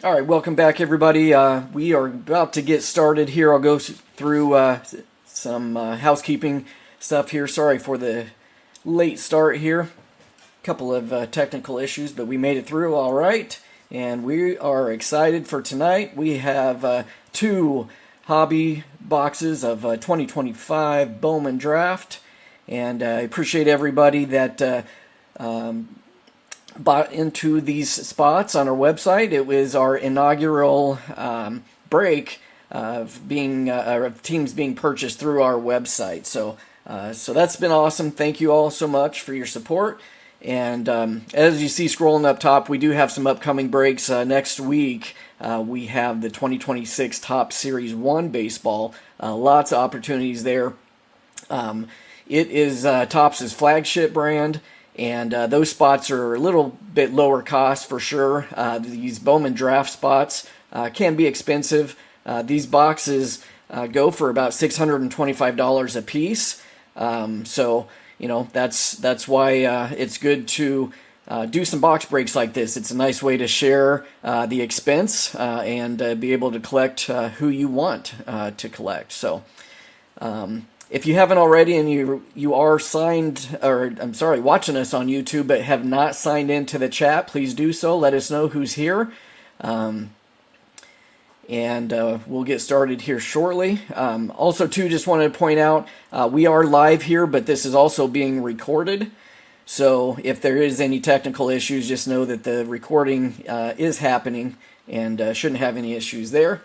All right, welcome back, everybody. We are about to get started here. I'll go through some housekeeping stuff here. Sorry for the late start here. A couple of technical issues, but we made it through all right. And we are excited for tonight. We have two hobby boxes of 2025 Bowman Draft. And I appreciate everybody that bought into these spots on our website. It was our inaugural break of being teams being purchased through our website. So that's been awesome. Thank you all so much for your support. And as you see scrolling up top, we do have some upcoming breaks next week. We have the 2026 Top Series 1 baseball. Lots of opportunities there. It is Topps' flagship brand. And those spots are a little bit lower cost for sure. These Bowman Draft spots can be expensive. These boxes go for about $625 a piece. So, that's why it's good to do some box breaks like this. It's a nice way to share the expense and be able to collect who you want to collect. So, if you haven't already and you are signed, or I'm sorry, watching us on YouTube but have not signed into the chat, please do so. Let us know who's here. And we'll get started here shortly. Also, too, just wanted to point out, we are live here, but this is also being recorded. So if there is any technical issues, just know that the recording is happening and shouldn't have any issues there.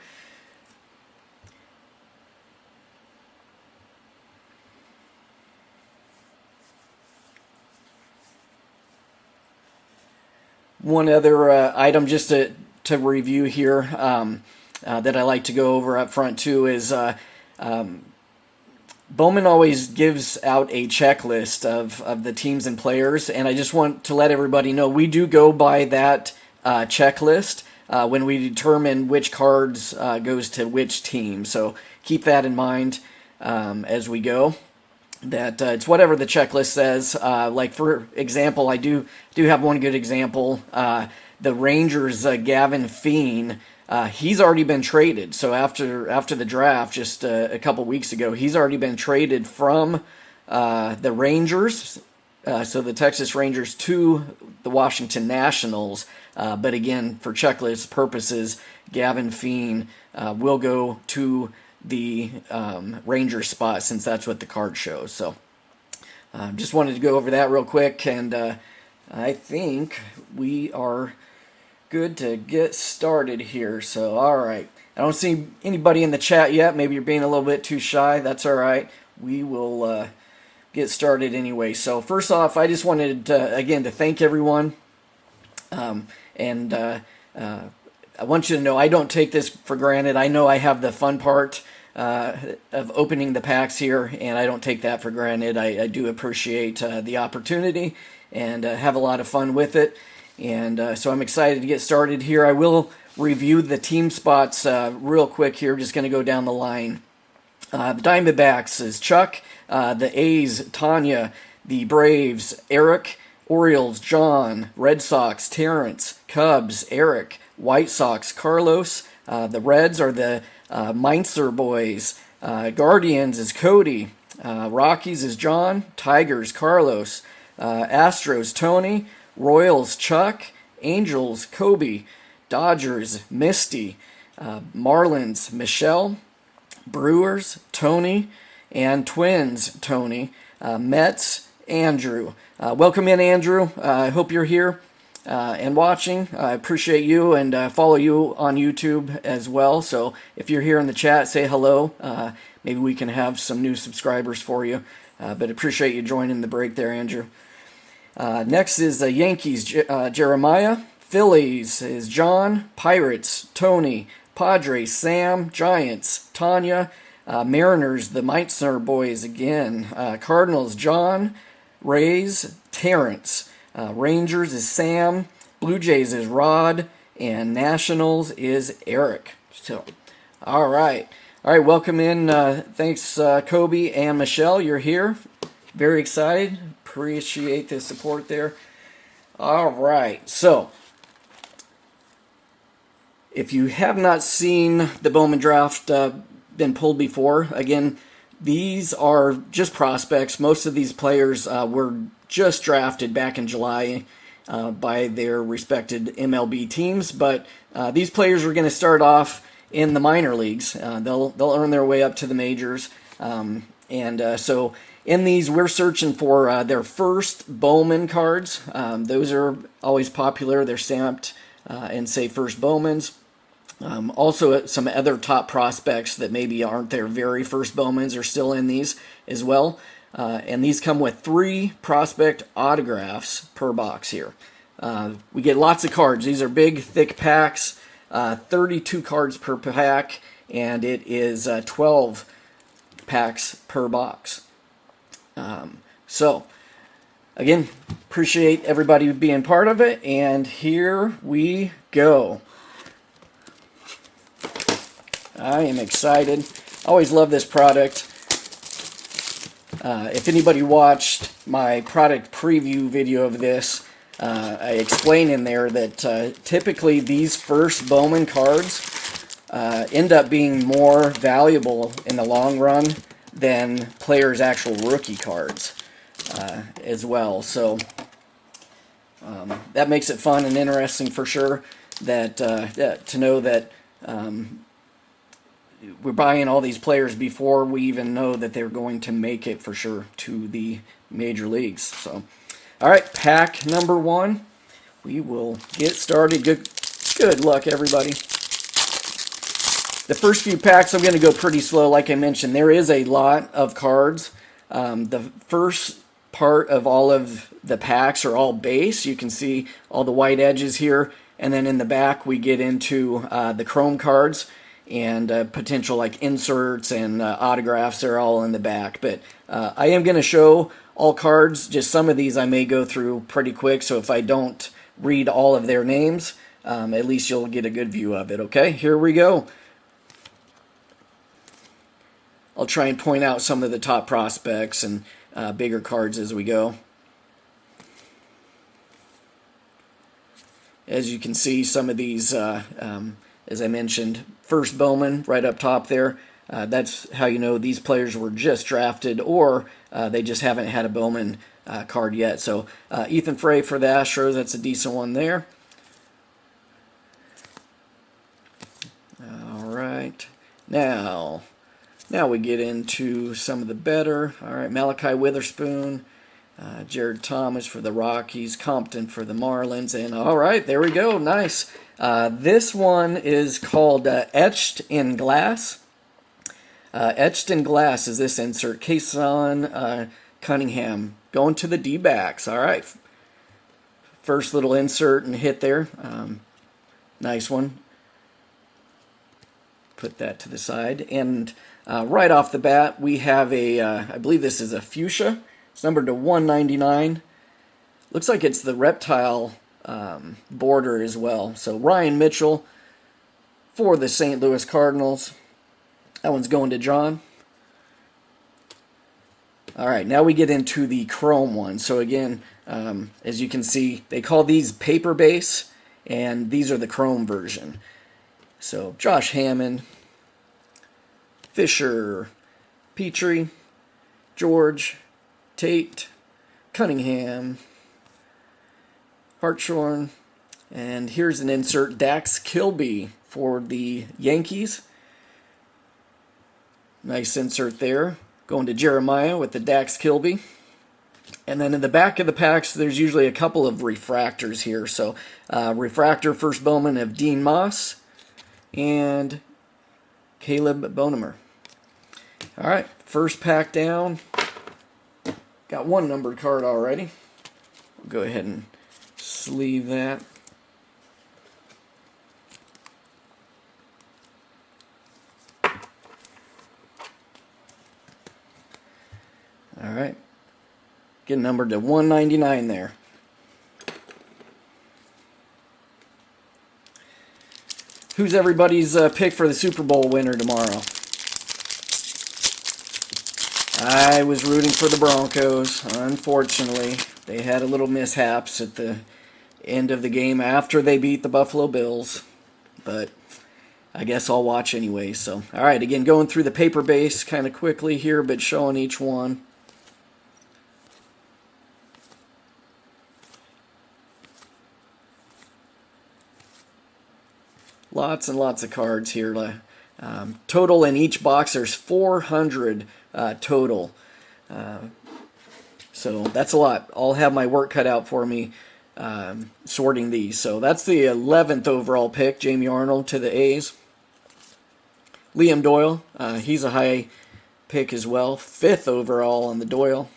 One other item just to review here that I like to go over up front too is Bowman always gives out a checklist of the teams and players, and I just want to let everybody know we do go by that checklist when we determine which cards goes to which team. So keep that in mind as we go. That it's whatever the checklist says. Like for example, I do have one good example. The Rangers, Gavin Feen, he's already been traded. So after the draft, just a couple weeks ago, he's already been traded from the Rangers, so the Texas Rangers, to the Washington Nationals. But again, for checklist purposes, Gavin Feen will go to the Ranger spot since that's what the card shows. So just wanted to go over that real quick, and I think we are good to get started here. So all right, I don't see anybody in the chat yet. Maybe you're being a little bit too shy. That's all right. We will get started anyway. So first off, I just wanted again to thank everyone, and I want you to know I don't take this for granted. I know I have the fun part of opening the packs here, and I don't take that for granted. I do appreciate the opportunity and have a lot of fun with it. And so I'm excited to get started here. I will review the team spots real quick here. I'm just going to go down the line. The Diamondbacks is Chuck. The A's, Tanya. The Braves, Eric. Orioles, John. Red Sox, Terrence. Cubs, Eric. White Sox, Carlos. The Reds are the Mainzer boys. Guardians is Cody. Rockies is John. Tigers, Carlos. Astros, Tony. Royals, Chuck. Angels, Kobe. Dodgers, Misty. Marlins, Michelle. Brewers, Tony. And Twins, Tony. Mets, Andrew. Welcome in, Andrew. I hope you're here and watching. I appreciate you and follow you on YouTube as well. So if you're here in the chat, say hello. Maybe we can have some new subscribers for you. But appreciate you joining the break there, Andrew. Next is the Yankees, Jeremiah. Phillies is John. Pirates, Tony. Padres, Sam. Giants, Tanya. Mariners, the Mainzer boys again. Cardinals, John. Rays, Terrence. Rangers is Sam. Blue Jays is Rod. And Nationals is Eric. So, all right. Welcome in. Thanks, Kobe and Michelle. You're here. Very excited. Appreciate the support there. All right. So, If you have not seen the Bowman Draft been pulled before, again, these are just prospects. Most of these players were just drafted back in July by their respected MLB teams, but these players are going to start off in the minor leagues. They'll earn their way up to the majors, so in these, we're searching for their first Bowman cards. Those are always popular. They're stamped and say first Bowmans. Also, some other top prospects that maybe aren't their very first Bowmans are still in these as well. And these come with 3 prospect autographs per box here. We get lots of cards. These are big, thick packs, 32 cards per pack, and it is 12 packs per box. So, again, appreciate everybody being part of it, and here we go. I am excited. I always love this product. If anybody watched my product preview video of this, I explain in there that typically these first Bowman cards end up being more valuable in the long run than players' actual rookie cards as well. So that makes it fun and interesting for sure. To know that we're buying all these players before we even know that they're going to make it for sure to the major leagues. So, all right, pack number 1. We will get started. Good luck, everybody. The first few packs, I'm going to go pretty slow. Like I mentioned, there is a lot of cards. The first part of all of the packs are all base. You can see all the white edges here. And then in the back, we get into the chrome cards and potential like inserts and autographs. They're all in the back. But I am going to show all cards. Just some of these I may go through pretty quick. So if I don't read all of their names, at least you'll get a good view of it. Okay, here we go. I'll try and point out some of the top prospects and bigger cards as we go. As you can see, some of these, as I mentioned, first Bowman right up top there. That's how you know these players were just drafted or they just haven't had a Bowman card yet. So Ethan Frey for the Astros, that's a decent one there. All right. Now we get into some of the better. All right, Malachi Witherspoon, Jared Thomas for the Rockies, Compton for the Marlins, and all right, there we go, nice. This one is called Etched in Glass. Etched in Glass is this insert. Kason Cunningham going to the D-backs. All right, first little insert and hit there. Nice one. Put that to the side, and right off the bat, we have I believe this is a fuchsia. It's numbered to 199. Looks like it's the reptile border as well. So Ryan Mitchell for the St. Louis Cardinals. That one's going to John. All right, now we get into the chrome one. So again, as you can see, they call these paper base, and these are the chrome version. So Josh Hammond, Fisher, Petrie, George, Tate, Cunningham, Hartshorn, and here's an insert, Dax Kilby for the Yankees. Nice insert there. Going to Jeremiah with the Dax Kilby. And then in the back of the packs, there's usually a couple of refractors here. So Refractor first Bowman of Dean Moss and Caleb Bonemer. All right, first pack down. Got one numbered card already. We'll go ahead and sleeve that. All right. Get numbered to 199 there. Who's everybody's pick for the Super Bowl winner tomorrow? I was rooting for the Broncos. Unfortunately, they had a little mishaps at the end of the game after they beat the Buffalo Bills. but I guess I'll watch anyway. So, all right, again, going through the paper base kind of quickly here, but showing each one. Lots and lots of cards here. Total in each box, there's 400 total. So that's a lot. I'll have my work cut out for me sorting these. So that's the 11th overall pick, Jamie Arnold to the A's. Liam Doyle, he's a high pick as well. 5th overall on the Doyle.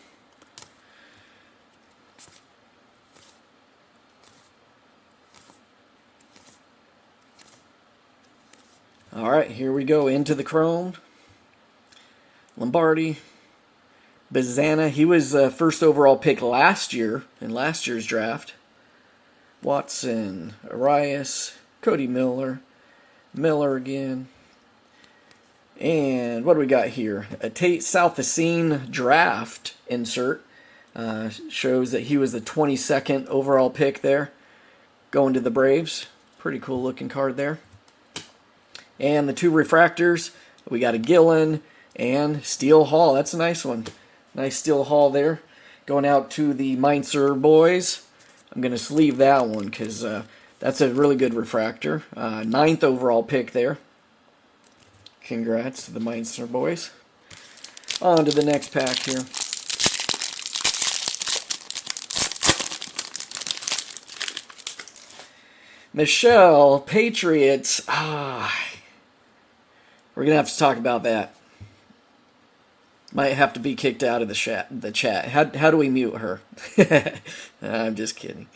All right, here we go into the Chrome. Lombardi. Bazana, he was the 1st overall pick last year in last year's draft. Watson, Arias, Cody Miller, Miller again. And what do we got here? A Tate Southacene draft insert. Shows that he was the 22nd overall pick there. Going to the Braves. Pretty cool looking card there. And the 2 refractors. We got a Gillen and Steele Hall. That's a nice one. Nice Steele Hall there. Going out to the Mainzer boys. I'm going to sleeve that one because that's a really good refractor. 9th overall pick there. Congrats to the Mainzer boys. On to the next pack here. Michelle, Patriots. We're going to have to talk about that. Might have to be kicked out of the chat. How do we mute her? I'm just kidding.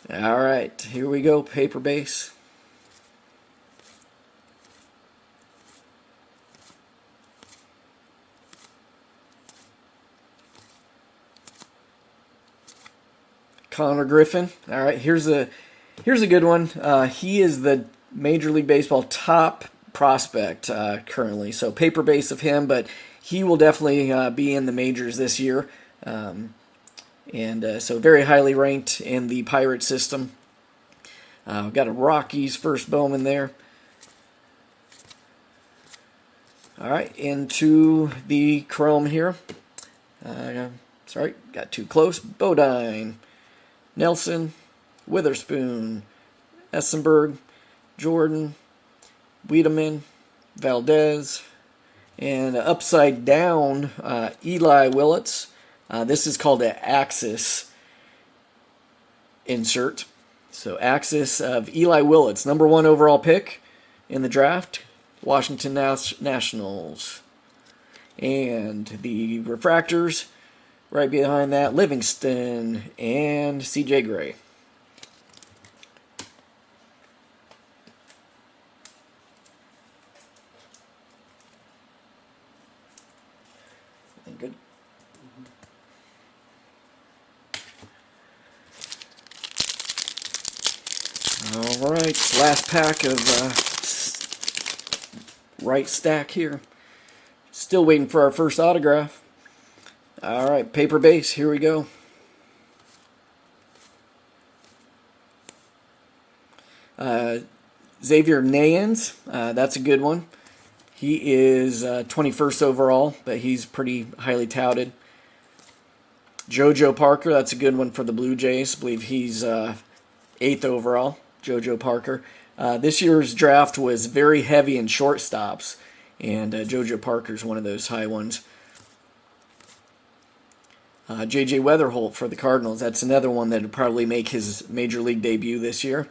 All right, here we go, paper base. Connor Griffin. All right, here's a good one. He is the Major League Baseball top prospect currently. So paper base of him, but he will definitely be in the majors this year. So very highly ranked in the Pirate system. We've got a Rockies first Bowman there. All right, into the Chrome here. Sorry, got too close. Bodine, Nelson, Witherspoon, Essenberg, Jordan, Wiedemann, Valdez, and upside down Eli Willits. This is called an Axis insert. So Axis of Eli Willits, number 1 overall pick in the draft, Washington Nationals. And the refractors, right behind that, Livingston and C.J. Gray. Good. All right, last pack of right stack here. Still waiting for our first autograph. All right, paper base, here we go. Xavier Nayans, that's a good one. He is 21st overall, but he's pretty highly touted. JoJo Parker, that's a good one for the Blue Jays. I believe he's 8th overall, JoJo Parker. This year's draft was very heavy in shortstops, and JoJo Parker's one of those high ones. J.J. Weatherholt for the Cardinals, that's another one that would probably make his Major League debut this year.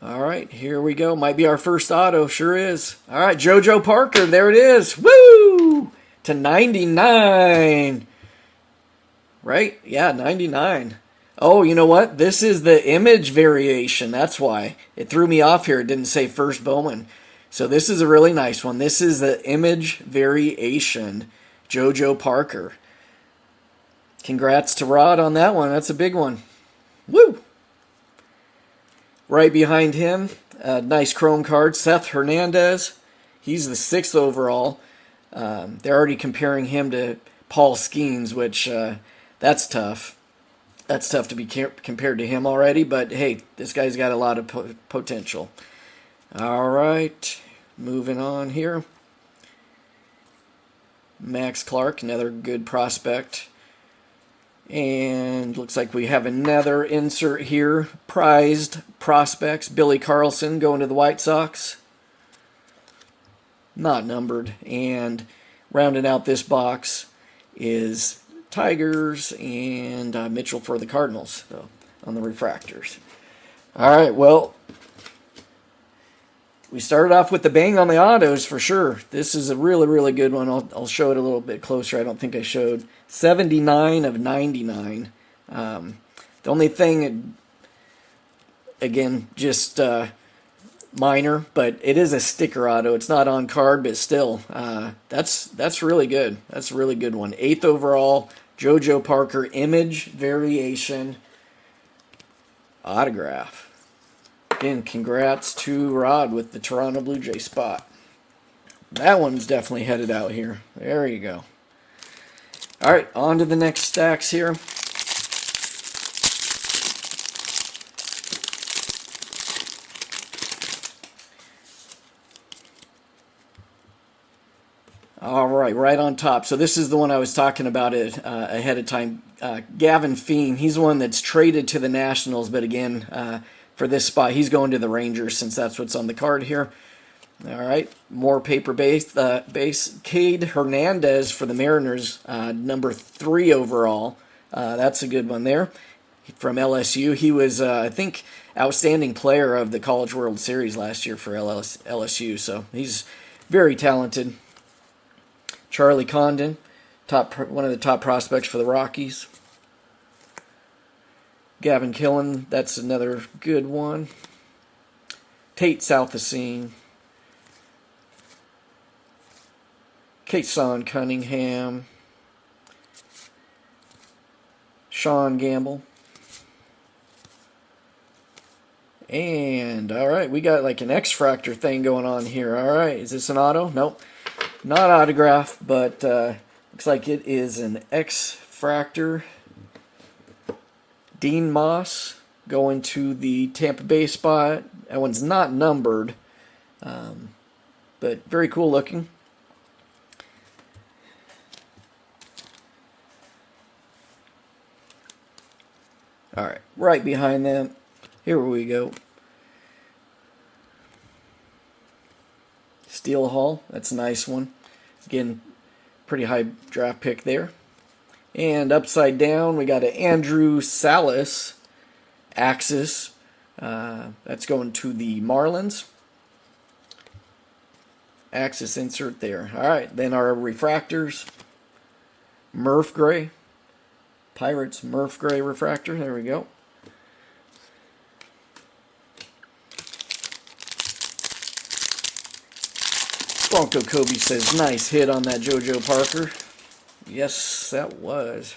All right, here we go. Might be our first auto. Sure is. All right, JoJo Parker. There it is. Woo! To 99. Right? Yeah, 99. Oh, you know what? This is the image variation. That's why. It threw me off here. It didn't say first Bowman. So this is a really nice one. This is the image variation. JoJo Parker. Congrats to Rod on that one. That's a big one. Woo! Right behind him, a nice chrome card, Seth Hernandez. He's the 6th overall. They're already comparing him to Paul Skeens, which that's tough. That's tough to be compared to him already, but hey, this guy's got a lot of potential. All right, moving on here. Max Clark, another good prospect. And looks like we have another insert here. Prized prospects. Billy Carlson going to the White Sox. Not numbered. And rounding out this box is Tigers and Mitchell for the Cardinals, so on the refractors. All right, well, we started off with the bang on the autos for sure. This is a really, really good one. I'll show it a little bit closer. I don't think I showed 79 of 99. The only thing, again, just minor, but it is a sticker auto. It's not on card, but still, that's really good. That's a really good one. 8th overall, JoJo Parker image variation autograph. Again, congrats to Rod with the Toronto Blue Jay spot. That one's definitely headed out here. There you go. All right, on to the next stacks here. All right on top. So this is the one I was talking about it ahead of time. Gavin Feen, he's one that's traded to the Nationals, but again, for this spot, he's going to the Rangers since that's what's on the card here. All right, more paper base. Kade Hernandez for the Mariners, number 3 overall. That's a good one there. From LSU, he was, I think, outstanding player of the College World Series last year for LSU. So he's very talented. Charlie Condon, one of the top prospects for the Rockies. Gavin Killen, that's another good one. Tate Southacene. Kason Cunningham. Sean Gamble. And, all right, we got like an X-Fractor thing going on here. All right, is this an auto? Nope. Not autograph, but looks like it is an X-Fractor. Dean Moss going to the Tampa Bay spot. That one's not numbered, but very cool looking. All right, right behind them, here we go. Steel Hall, that's a nice one. Again, pretty high draft pick there. And upside down, we got an Andrew Salas Axis. That's going to the Marlins. Axis insert there. All right, then our refractors. Murph Gray. Pirates Murph Gray refractor. There we go. Bronco Kobe says, nice hit on that JoJo Parker. Yes, that was.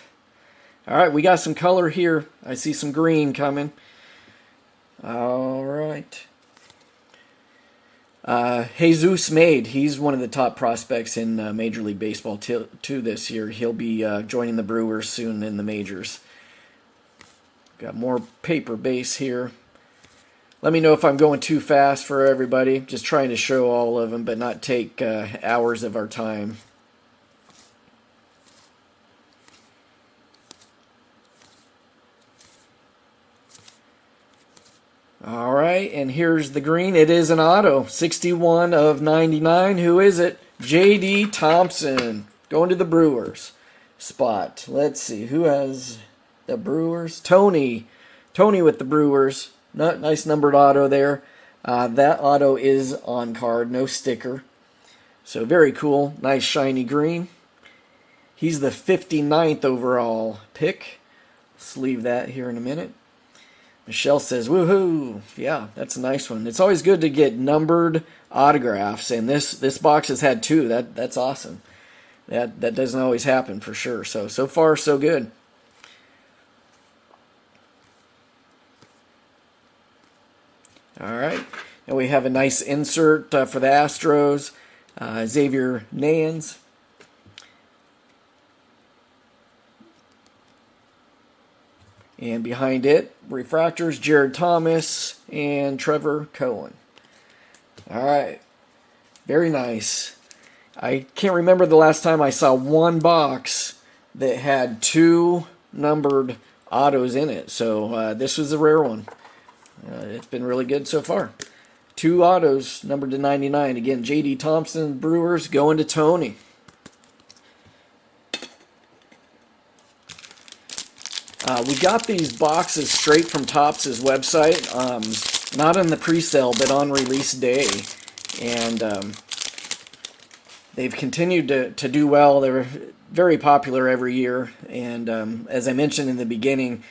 All right, we got some color here. I see some green coming. All right. Jesus Made, he's one of the top prospects in Major League Baseball too this year. He'll be joining the Brewers soon in the majors. Got more paper base here. Let me know if I'm going too fast for everybody. Just trying to show all of them, but not take hours of our time. All right, and here's the green. It is an auto. 61 of 99. Who is it? J.D. Thompson. Going to the Brewers spot. Let's see. Who has the Brewers? Tony. Tony with the Brewers. Nice numbered auto there. That auto is on card. No sticker. So very cool. Nice shiny green. He's the 59th overall pick. Let's leave that here in a minute. Michelle says, woohoo! Yeah, that's a nice one. It's always good to get numbered autographs, and this box has had 2. That's awesome. That doesn't always happen for sure. So far, so good. All right, and we have a nice insert for the Astros. Xavier Nans. And behind it, refractors, Jared Thomas and Trevor Cohen. All right. Very nice. I can't remember the last time I saw one box that had 2 numbered autos in it. So this was a rare one. It's been really good so far. 2 autos numbered to 99. Again, J.D. Thompson, Brewers, going to Tony. We got these boxes straight from Topps' website. Not on the pre-sale, but on release day. And they've continued to do well. They're very popular every year. And as I mentioned in the beginning,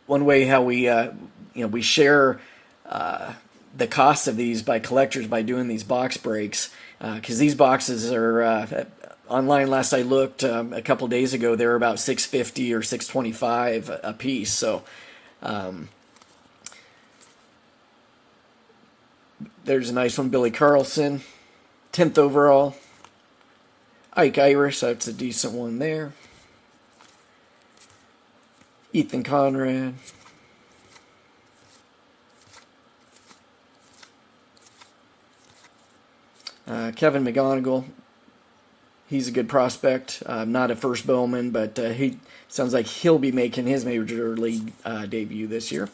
one way how we share the cost of these by collectors by doing these box breaks, because these boxes are online. Last I looked a couple days ago, they were about $6.50 or $6.25 a piece. So there's a nice one, Billy Carlson, 10th overall. Ike Irish, that's a decent one there. Ethan Conrad. Kevin McGonigal. He's a good prospect. Not a first Bowman, but he sounds like he'll be making his major league debut this year.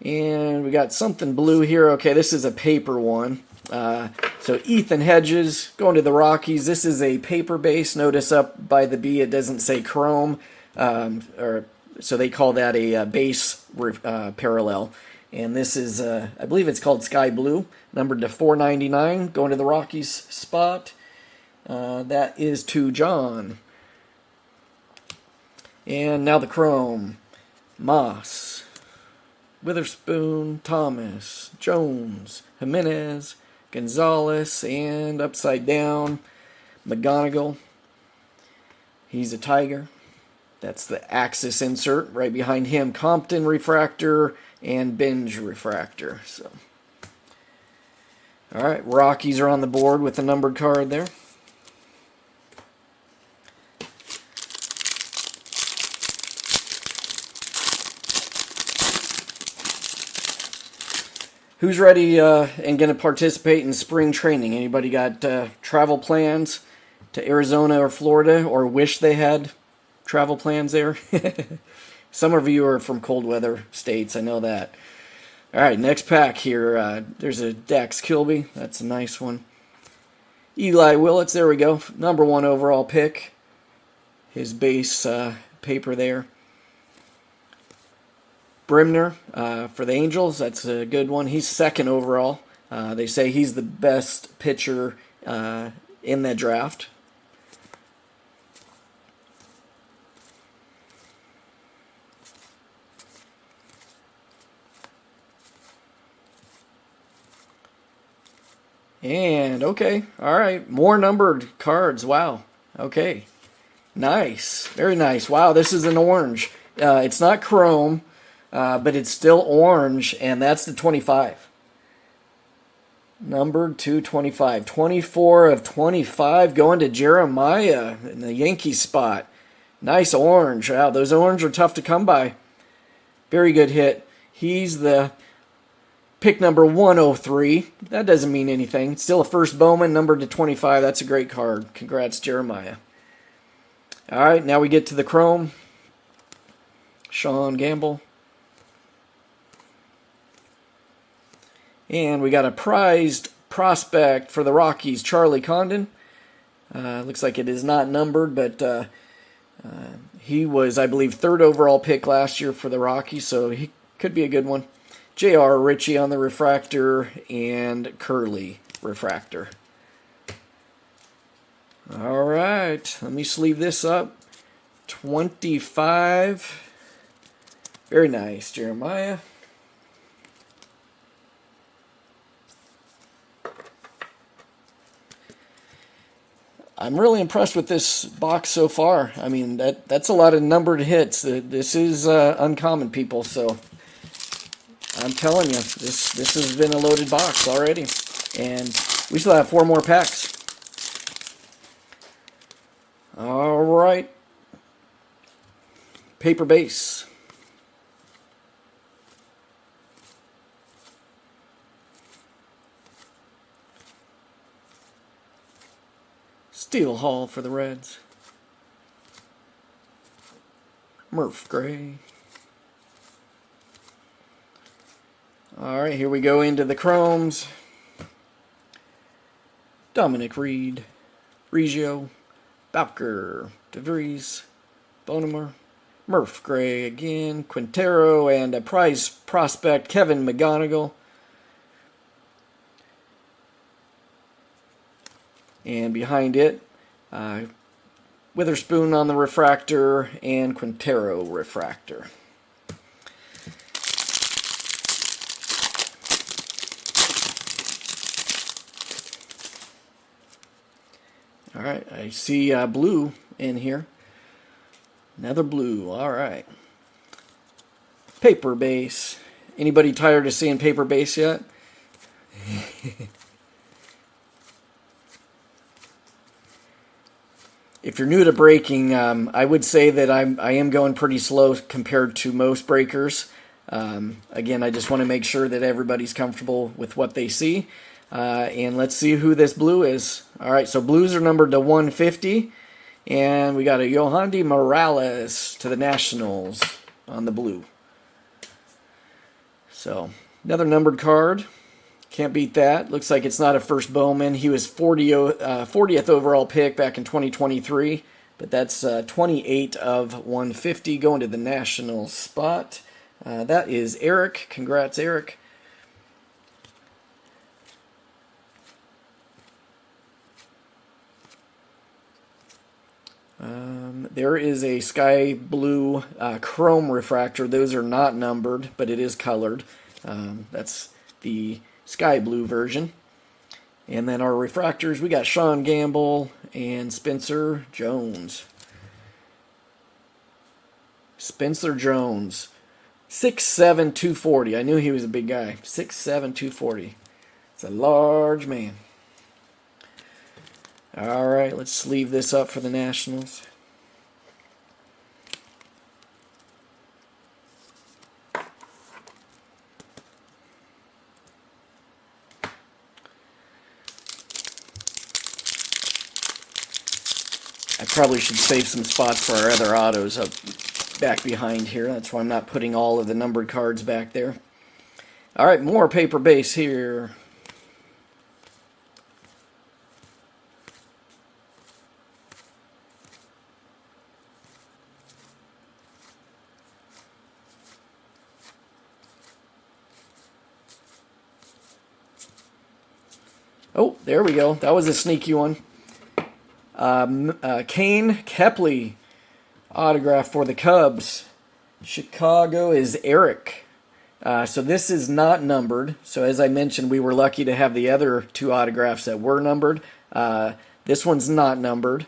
And we got something blue here. Okay, this is a paper one. So Ethan Hedges going to the Rockies. This is a paper base. Notice up by the B it doesn't say chrome, so they call that a base parallel. And this is, I believe it's called Sky Blue, numbered to 499, going to the Rockies spot. That is to John. And now the chrome. Moss, Witherspoon, Thomas, Jones, Jimenez, Gonzalez, and upside down, McGonigal. He's a Tiger. That's the Axis insert. Right behind him, Compton Refractor and Binge Refractor. So, all right, Rockies are on the board with the numbered card there. Who's ready and going to participate in spring training? Anybody got travel plans to Arizona or Florida, or wish they had travel plans there? Some of you are from cold weather states, I know that. All right, next pack here. There's a Dax Kilby. That's a nice one. Eli Willits, there we go. Number 1 overall pick. His base paper there. Brimner for the Angels. That's a good one. He's 2nd overall. They say he's the best pitcher in that draft. And, okay, all right, more numbered cards. Wow, okay, nice, very nice. Wow, this is an orange. It's not chrome, but it's still orange, and that's the 25. Numbered to 25. 24 of 25 going to Jeremiah in the Yankees spot. Nice orange. Wow, those orange are tough to come by. Very good hit. He's the pick number 103. That doesn't mean anything. It's still a first Bowman, numbered to 25. That's a great card. Congrats, Jeremiah. All right, now we get to the chrome. Sean Gamble. And we got a prized prospect for the Rockies, Charlie Condon. Looks like it is not numbered, but he was, I believe, 3rd overall pick last year for the Rockies, so he could be a good one. J.R. Ritchie on the Refractor and Curly Refractor. All right, let me sleeve this up. 25. Very nice, Jeremiah. I'm really impressed with this box so far. I mean, that's a lot of numbered hits. This is uncommon, people, so I'm telling you, this has been a loaded box already. And we still have 4 more packs. All right. Paper base. Steel Hall for the Reds. Murph Gray. Alright, here we go into the chromes. Dominic Reed, Reggio, Bowker, DeVries, Bonemer, Murph Gray again, Quintero, and a prize prospect, Kevin McGonigal. And behind it, Witherspoon on the refractor and Quintero refractor. All right, I see blue in here. Another blue, all right. Paper base. Anybody tired of seeing paper base yet? If you're new to breaking, I would say that I am going pretty slow compared to most breakers. Again, I just want to make sure that everybody's comfortable with what they see. And let's see who this blue is. All right, so blues are numbered to 150. And we got a Yohandy Morales to the Nationals on the blue. So, another numbered card. Can't beat that. Looks like it's not a first Bowman. He was 40th overall pick back in 2023. But that's 28 of 150 going to the Nationals spot. That is Eric. Congrats, Eric. There is a sky blue chrome refractor. Those are not numbered, but it is colored. That's the sky blue version. And then our refractors, we got Sean Gamble and Spencer Jones. Spencer Jones, 6'7", 240. I knew he was a big guy. 6'7", 240. It's a large man. All right, let's sleeve this up for the Nationals. I probably should save some spots for our other autos up back behind here. That's why I'm not putting all of the numbered cards back there. All right, more paper base here. Oh, there we go. That was a sneaky one. Kane Kepley autograph for the Cubs. Chicago is Eric. So this is not numbered. So as I mentioned, we were lucky to have the other two autographs that were numbered. This one's not numbered,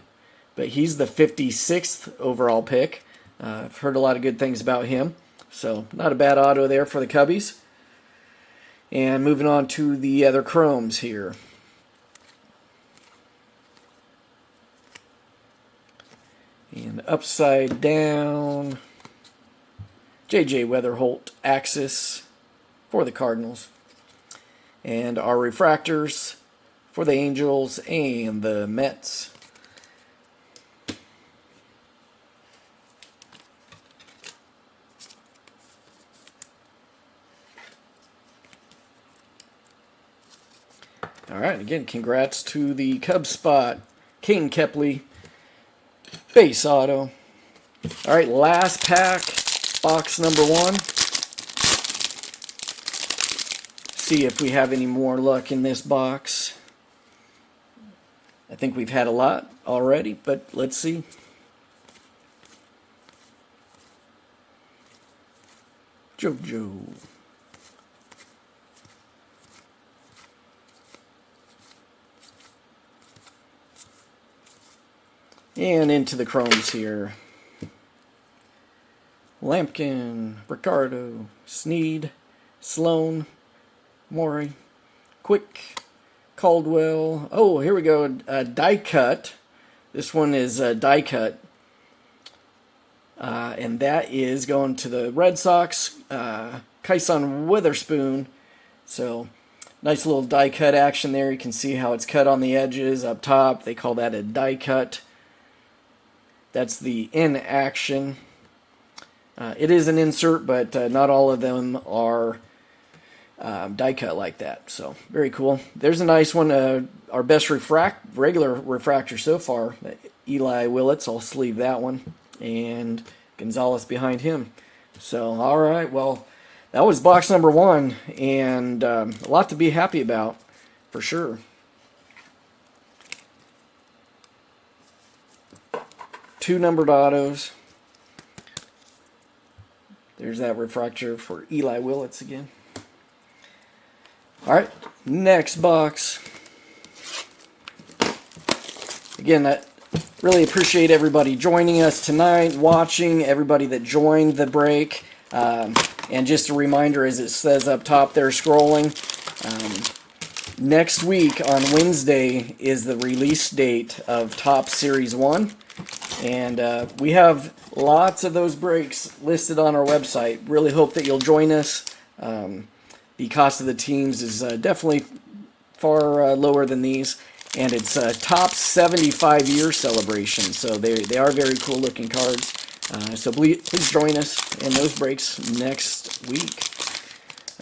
but he's the 56th overall pick. I've heard a lot of good things about him. So not a bad auto there for the Cubbies. And moving on to the other chromes here. And upside down, J.J. Weatherholt Axis for the Cardinals. And our refractors for the Angels and the Mets. All right, again, congrats to the Cubs spot. Kane Kepley. Base auto. All right, last pack, box number 1. See if we have any more luck in this box. I think we've had a lot already, but let's see. JoJo. And into the chromes here. Lampkin, Ricardo, Sneed, Sloan, Morey, Quick, Caldwell. Oh, here we go. Die cut. This one is die cut. and that is going to the Red Sox, Kyson Witherspoon. So nice little die cut action there. You can see how it's cut on the edges up top. They call that a die cut. That's the in action. It is an insert, but not all of them are die cut like that. So very cool. There's a nice one. Our best regular refractor so far, Eli Willits. I'll sleeve that one, and Gonzalez behind him. So all right, well, that was box number 1, and a lot to be happy about for sure. Two numbered autos. There's that refractor for Eli Willits again. All right, next box. Again, I really appreciate everybody joining us tonight, watching, everybody that joined the break. And just a reminder, as it says up top there scrolling, next week on Wednesday is the release date of Top Series 1. And we have lots of those breaks listed on our website. Really hope that you'll join us. The cost of the teams is definitely far lower than these. And it's a top 75-year celebration. So they are very cool looking cards. So please join us in those breaks next week.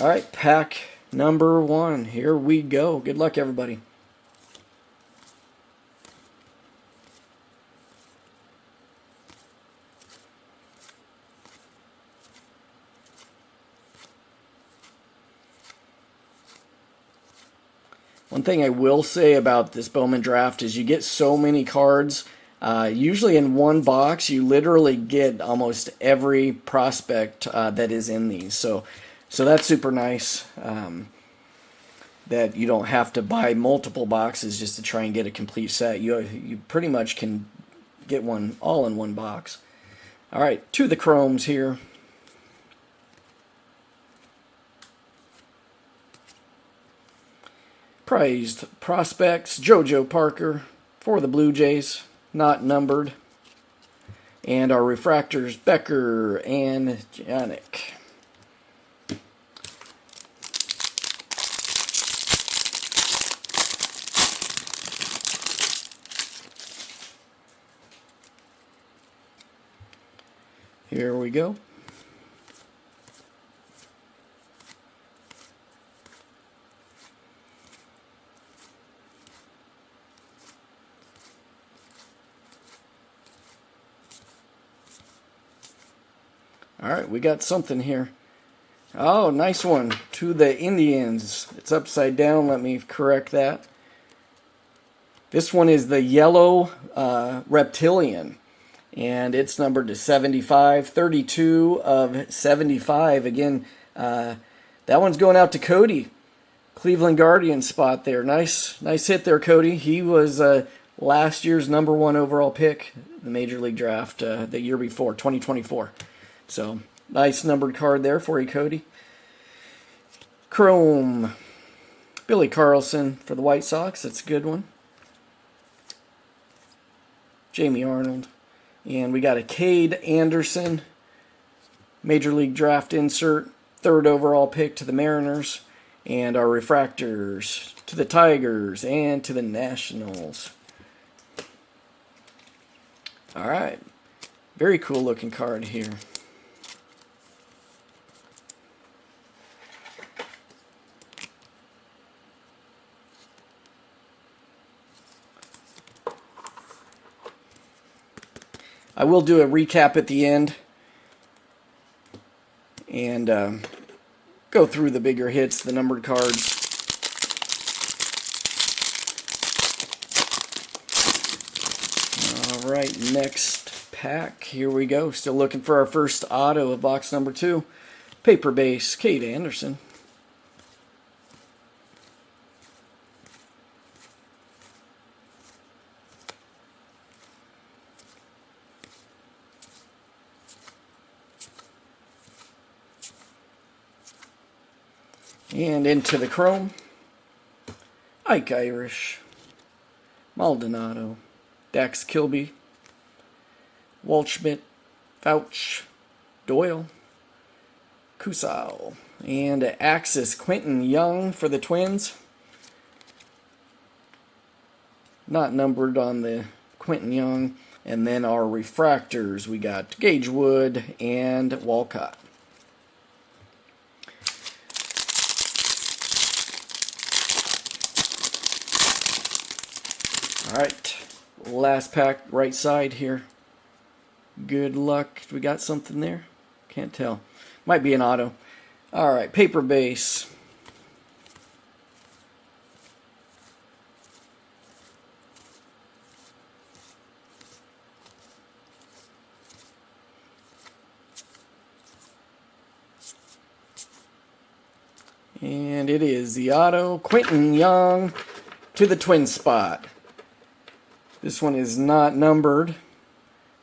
All right, pack number 1. Here we go. Good luck, everybody. One thing I will say about this Bowman Draft is you get so many cards. Usually in one box, you literally get almost every prospect that is in these. So that's super nice that you don't have to buy multiple boxes just to try and get a complete set. You pretty much can get one all in one box. All right, to the chromes here. Prized prospects, JoJo Parker for the Blue Jays. Not numbered. And our refractors, Becker and Janik. Here we go. All right, we got something here. Oh, nice one. To the Indians. It's upside down. Let me correct that. This one is the yellow reptilian. And it's numbered to 75. 32 of 75. Again, that one's going out to Cody. Cleveland Guardian spot there. Nice hit there, Cody. He was last year's #1 overall pick, the Major League Draft, the year before, 2024. So, nice numbered card there for you, Cody. Chrome. Billy Carlson for the White Sox. That's a good one. Jamie Arnold. And we got a Kade Anderson, Major League Draft insert. 3rd overall pick to the Mariners. And our refractors to the Tigers and to the Nationals. All right. Very cool looking card here. I will do a recap at the end and go through the bigger hits, the numbered cards. All right, next pack. Here we go. Still looking for our first auto of box number 2. Paper base, Kade Anderson. And into the chrome, Ike Irish, Maldonado, Dax Kilby, Waldschmidt Fouch, Doyle, Kusau, and Axis Quentin Young for the Twins. Not numbered on the Quentin Young. And then our refractors, we got Gagewood and Walcott. All right, last pack, right side here. Good luck. We got something there? Can't tell. Might be an auto. All right, paper base. And it is the auto, Quentin Young to the twin spot. This one is not numbered.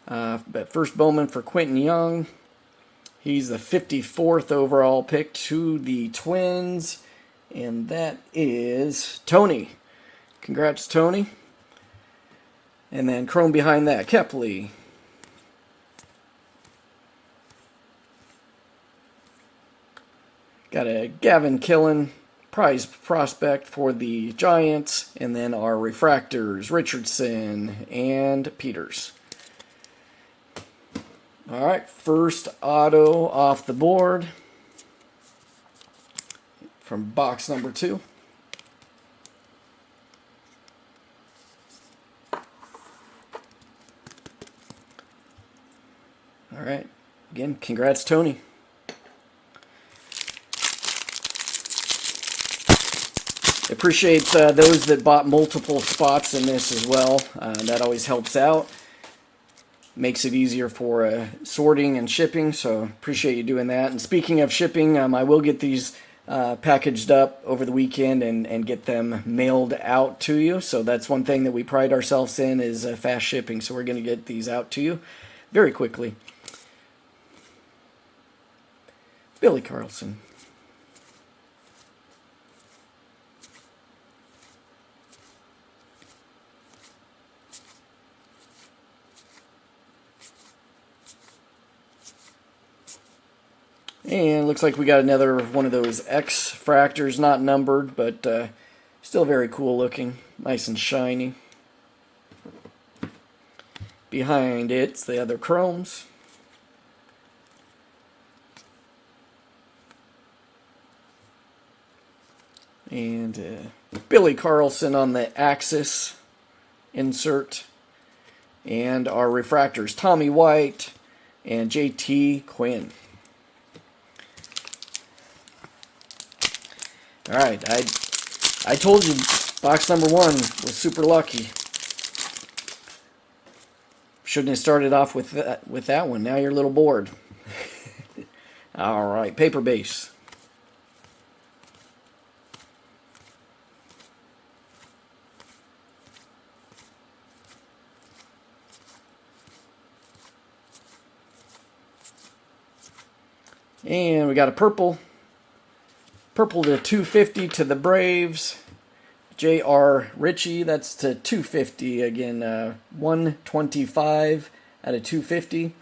But first Bowman for Quentin Young. He's the 54th overall pick to the Twins. And that is Tony. Congrats, Tony. And then chrome behind that, Kepley. Got a Gavin Killen, prize prospect for the Giants. And then our refractors, Richardson and Peters. All right, first auto off the board from box number 2. All right, again, congrats, Tony. Appreciate those that bought multiple spots in this as well. That always helps out. Makes it easier for sorting and shipping, so appreciate you doing that. And speaking of shipping, I will get these packaged up over the weekend and get them mailed out to you. So that's one thing that we pride ourselves in is fast shipping. So we're going to get these out to you very quickly. Billy Carlson. And looks like we got another one of those X-Fractors, not numbered, but still very cool looking. Nice and shiny. Behind it's the other chromes. And Billy Carlson on the Axis insert. And our refractors, Tommy White and JT Quinn. All right, I told you box number 1 was super lucky. Shouldn't have started off with that one. Now you're a little bored. All right, paper base. And we got a purple. Purple to 250 to the Braves. J.R. Ritchie, that's to 250 again. 125 out of 250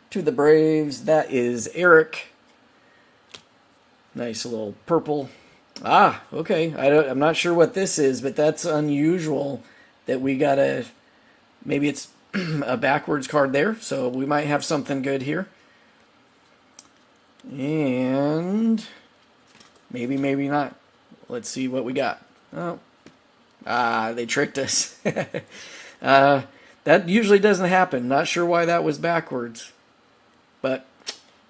to the Braves. That is Eric. Nice little purple. Ah, okay. I'm not sure what this is, but that's unusual that we got a. Maybe it's a backwards card there, so we might have something good here. And maybe, maybe not. Let's see what we got. Oh. They tricked us. That usually doesn't happen. Not sure why that was backwards. But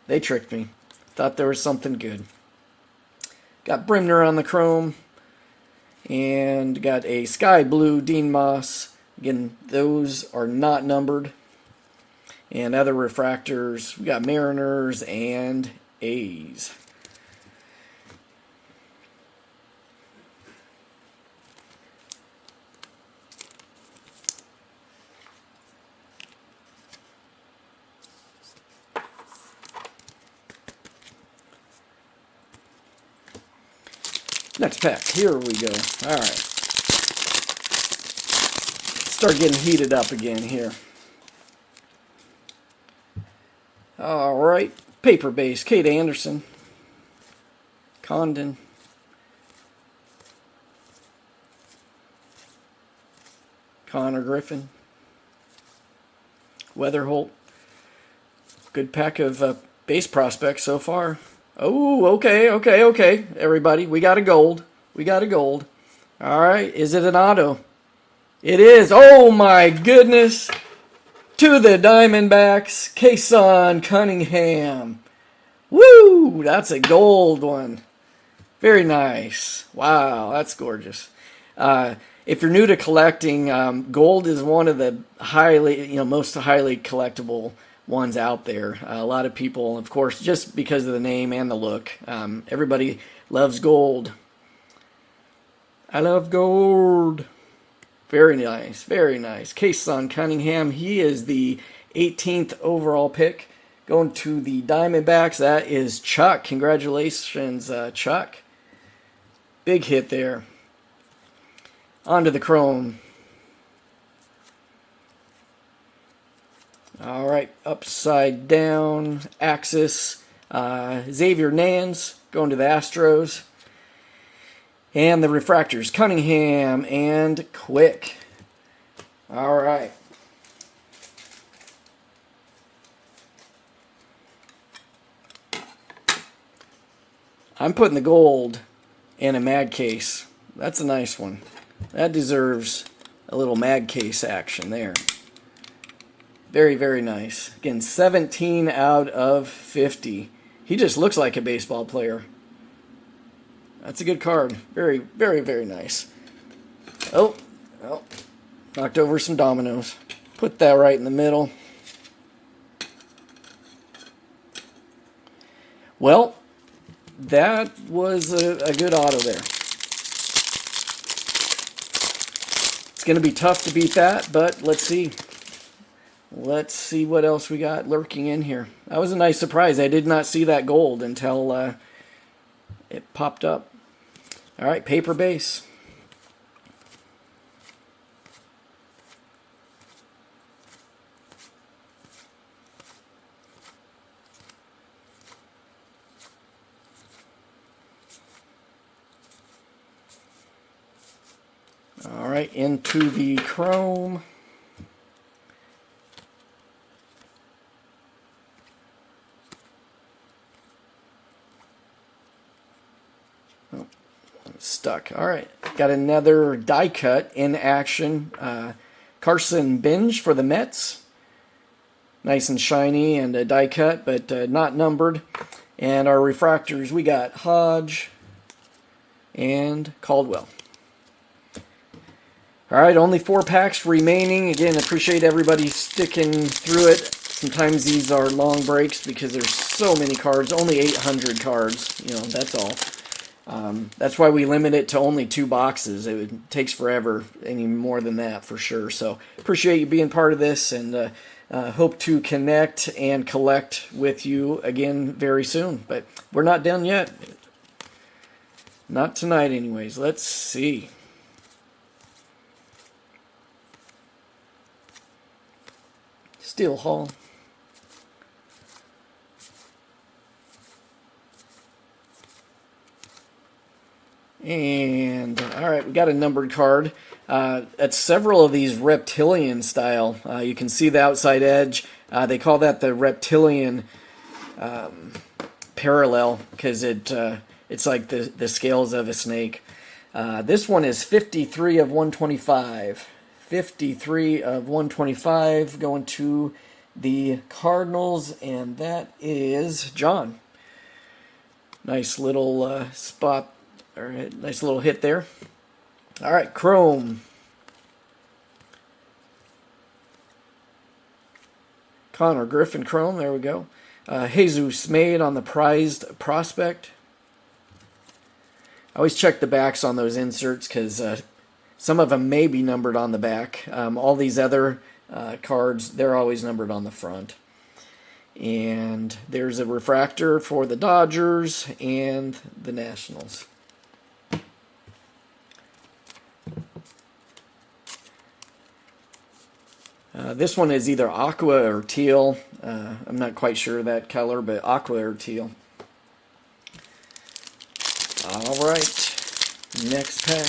they tricked me. Thought there was something good. Got Brimner on the chrome. And got a sky blue Dean Moss. Again, those are not numbered. And other refractors. We got Mariners and A's. Next pack. Here we go. All right. Start getting heated up again here. All right, paper base, Kade Anderson, Condon, Connor Griffin, Weatherholt. Good pack of base prospects so far. Oh, okay, everybody. We got a gold. We got a gold. All right, is it an auto? It is. Oh, my goodness. To the Diamondbacks, Kason Cunningham. Woo, that's a gold one. Very nice. Wow, that's gorgeous. If you're new to collecting, gold is one of the most highly collectible ones out there. A lot of people, of course, just because of the name and the look, everybody loves gold. I love gold. Very nice, very nice. Kason Cunningham, he is the 18th overall pick. Going to the Diamondbacks, that is Chuck. Congratulations, Chuck. Big hit there. On to the Chrome. All right, upside down, Axis. Xavier Nance going to the Astros. And the Refractors, Cunningham and Quick. All right. I'm putting the gold in a mag case. That's a nice one. That deserves a little mag case action there. Very, very nice. Again, 17 out of 50. He just looks like a baseball player. That's a good card. Very, very, very nice. Oh, knocked over some dominoes. Put that right in the middle. Well, that was a good auto there. It's going to be tough to beat that, but let's see. Let's see what else we got lurking in here. That was a nice surprise. I did not see that gold until it popped up. All right, paper base. All right, into the Chrome. Oh, stuck. All right, got another die cut in action. Carson Binge for the Mets. Nice and shiny and a die cut, but not numbered. And our refractors, we got Hodge and Caldwell. All right, only 4 packs remaining. Again, appreciate everybody sticking through it. Sometimes these are long breaks because there's so many cards. Only 800 cards, that's all. That's why we limit it to only 2 boxes. It takes forever, any more than that for sure. So appreciate you being part of this, and hope to connect and collect with you again very soon. But we're not done yet. Not tonight anyways. Let's see. Steel Hall. And, all right, we got a numbered card. That's several of these reptilian style. You can see the outside edge. They call that the reptilian parallel because it's like the scales of a snake. This one is 53 of 125. 53 of 125 going to the Cardinals, and that is John. Nice little spot, or nice little hit there. All right, Chrome. Connor Griffin Chrome, there we go. Jesus Made on the prized prospect. I always check the backs on those inserts because some of them may be numbered on the back. All these other cards, they're always numbered on the front. And there's a refractor for the Dodgers and the Nationals. This one is either aqua or teal. I'm not quite sure that color, but aqua or teal. All right, next pack.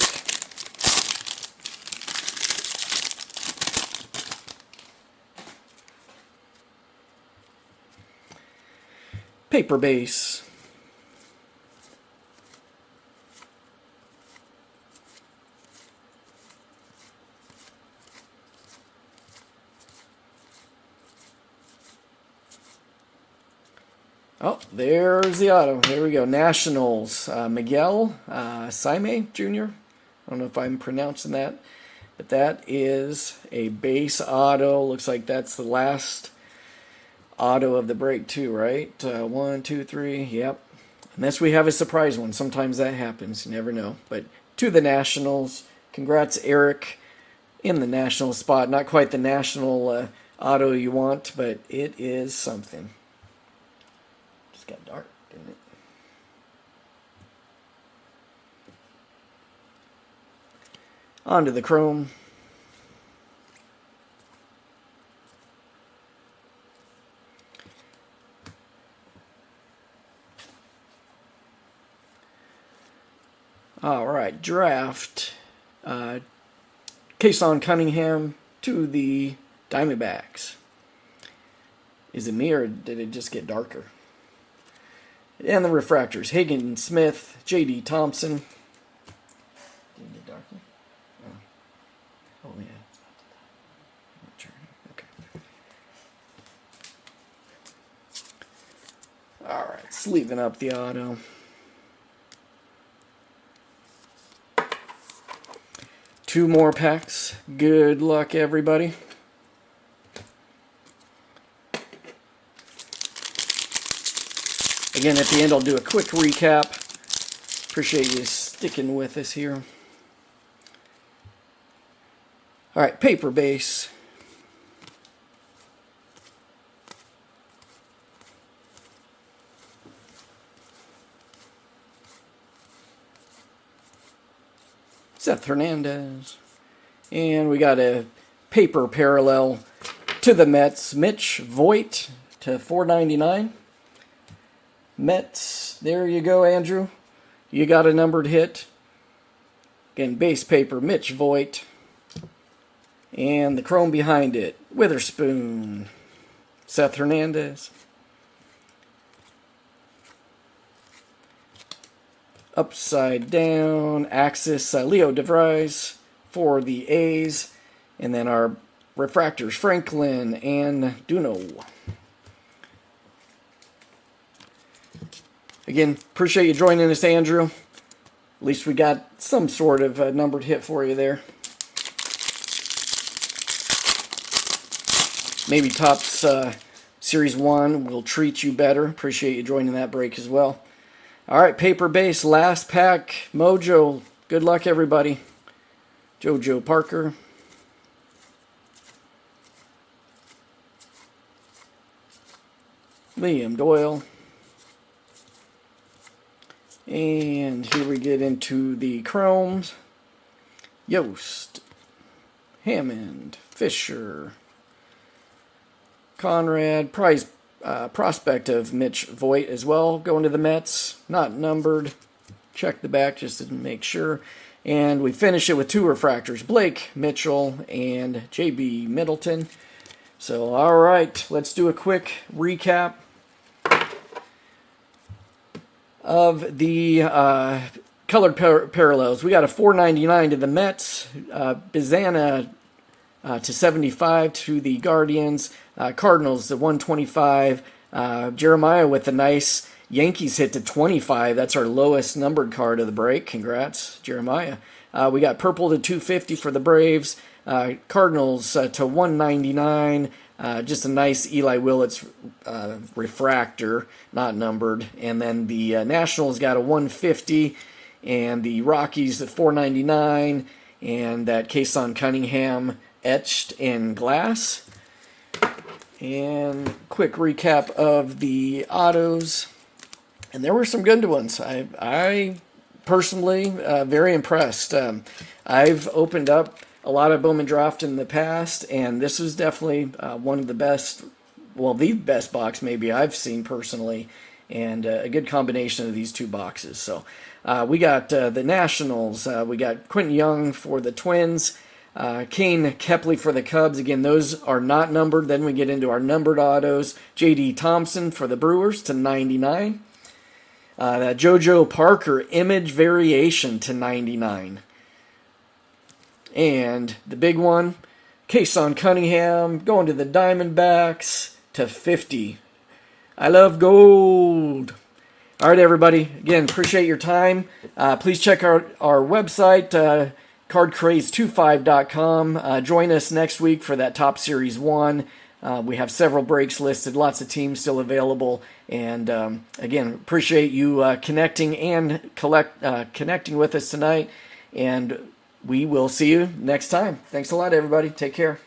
Paper base. Oh, there's the auto. There we go. Nationals. Miguel Saime Jr. I don't know if I'm pronouncing that, but that is a base auto. Looks like that's the last auto of the break too, right? 1, 2, 3. Yep. Unless we have a surprise one. Sometimes that happens. You never know. But to the Nationals. Congrats, Eric, in the national spot. Not quite the national auto you want, but it is something. Just got dark, didn't it? On to the chrome. All right, draft. Kade Cunningham to the Diamondbacks. Is it me or did it just get darker? And the refractors. Hagen Smith, J.D. Thompson. Did it get darker? Oh yeah. Okay. All right, sleeving up the auto. Two more packs. Good luck, everybody. Again, at the end, I'll do a quick recap. Appreciate you sticking with us here. All right, paper base. Seth Hernandez. And we got a paper parallel to the Mets. Mitch Voit to $4.99. Mets, there you go, Andrew. You got a numbered hit. Again, base paper, Mitch Voit. And the chrome behind it, Witherspoon. Seth Hernandez. Upside down, Axis, Leo DeVries for the A's. And then our refractors, Franklin and Duno. Again, appreciate you joining us, Andrew. At least we got some sort of numbered hit for you there. Maybe Topps Series 1 will treat you better. Appreciate you joining that break as well. All right, paper base, last pack, Mojo. Good luck, everybody. JoJo Parker. Liam Doyle. And here we get into the chromes. Yost. Hammond. Fisher. Conrad. Prospect of Mitch Voit as well, going to the Mets. Not numbered. Check the back just to make sure. And we finish it with two refractors, Blake Mitchell and J.B. Middleton. So, all right, let's do a quick recap of the colored parallels. We got a $4.99 to the Mets, Bizana to 75 to the Guardians, Cardinals to 125. Jeremiah with a nice Yankees hit to 25. That's our lowest numbered card of the break. Congrats, Jeremiah. We got purple to 250 for the Braves. Cardinals to 199. Just a nice Eli Willits refractor, not numbered. And then the Nationals got a 150. And the Rockies at 499. And that Kade Cunningham etched in glass. And quick recap of the autos. And there were some good ones. I personally very impressed. I've opened up a lot of Bowman Draft in the past, and this is definitely one of the best, well, the best box maybe I've seen personally, and a good combination of these two boxes. So we got the Nationals, we got Quentin Young for the Twins, Kane Kepley for the Cubs. Again, those are not numbered. Then we get into our numbered autos. J.D. Thompson for the Brewers to 99. JoJo Parker image variation to 99. And the big one, Kason Cunningham going to the Diamondbacks to 50. I love gold. All right, everybody. Again, appreciate your time. Please check out our website, cardcraze25.com. Join us next week for that Top Series 1. We have several breaks listed, lots of teams still available. And again, appreciate you connecting with us tonight. And we will see you next time. Thanks a lot, everybody. Take care.